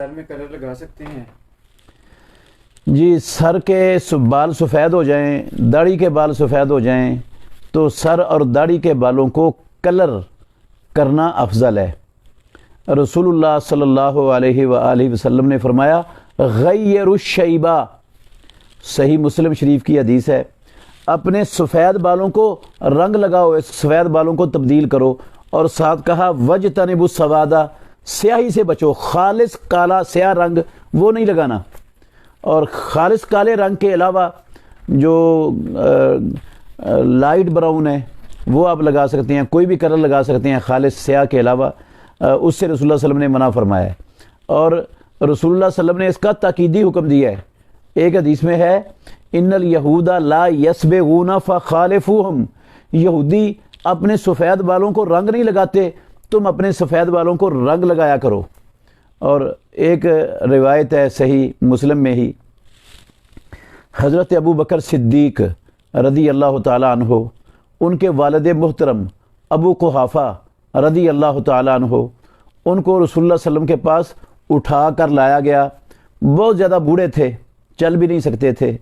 Sir में colour लगा सकते हैं? जी, सर के बाल सफ़ेद हो जाएं, दाढ़ी के बाल सफ़ेद हो जाएं तो सर और दाढ़ी के बालों को कलर करना अफजल है। रसूलुल्लाह सल्लल्लाहु अलैहि वसल्लम ने फरमाया गय्यरुश्शैबा, सही मुस्लिम शरीफ की हदीस है, अपने सफ़ेद बालों को रंग लगाओ, सफ़ेद बालों को तब्दील करो। और साथ कहा वजतनिबु सवादा, स्याही से बचो, खालिस काला स्याह रंग वो नहीं लगाना। और खालिस काले रंग के अलावा जो लाइट ब्राउन है वो आप लगा सकते हैं, कोई भी कलर लगा सकते हैं खालिस स्याह के अलावा, उससे रसूलुल्लाह सल्लल्लाहु अलैहि वसल्लम ने मना फरमाया है। और रसूलुल्लाह सल्लल्लाहु अलैहि वसल्लम ने इसका ताकीदी हुक्म दिया है। एक हदीस में है इन्नल यहूदा ला यसबिगूना फ़खालिफूहुम, यहूदी अपने सफ़ेद बालों को रंग नहीं लगाते, तुम अपने सफ़ेद बालों को रंग लगाया करो। और एक रिवायत है सही मुस्लिम में ही, हज़रत अबू बकर सिद्दीक रदी अल्लाह ताला अन्हो, उनके वालिद मुहतरम अबू कुहाफ़ा रदी अल्लाह ताला अन्हो, उनको रसूलुल्लाह सल्लल्लाहु अलैहि वसल्लम के पास उठा कर लाया गया। बहुत ज़्यादा बूढ़े थे, चल भी नहीं सकते थे,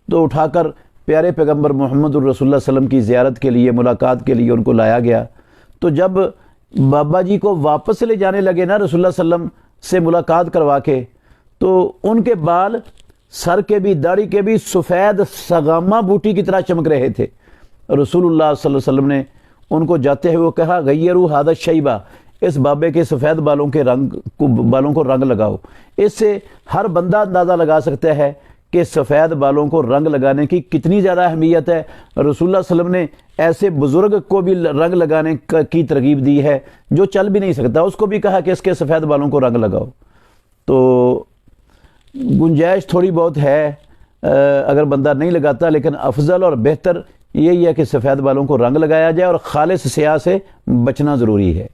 तो उठाकर प्यारे पैगम्बर मोहम्मद रसूलुल्लाह सल्लल्लाहु अलैहि वसल्लम की ज़ियारत के लिए, मुलाकात के लिए उनको लाया गया। तो जब बाबा जी को वापस ले जाने लगे ना रसूलुल्लाह सल्लल्लाहु अलैहि वसल्लम से मुलाकात करवा के, तो उनके बाल सर के भी दाढ़ी के भी सफ़ेद सगामा बूटी की तरह चमक रहे थे। रसूलुल्लाह सल्लल्लाहु अलैहि वसल्लम ने उनको जाते हुए कहा गय्यरू हादा शैबा, इस बाबे के सफ़ेद बालों को रंग लगाओ। इससे हर बंदा अंदाज़ा लगा सकता है कि सफ़ेद बालों को रंग लगाने की कितनी ज़्यादा अहमियत है। रसूलुल्लाह सल्लल्लाहु अलैहि वसल्लम ने ऐसे बुज़ुर्ग को भी रंग लगाने की तरगीब दी है जो चल भी नहीं सकता, उसको भी कहा कि इसके सफ़ेद बालों को रंग लगाओ। तो गुंजाइश थोड़ी बहुत है अगर बंदा नहीं लगाता, लेकिन अफजल और बेहतर यही है कि सफ़ेद बालों को रंग लगाया जाए और खालिस स्याह से बचना ज़रूरी है।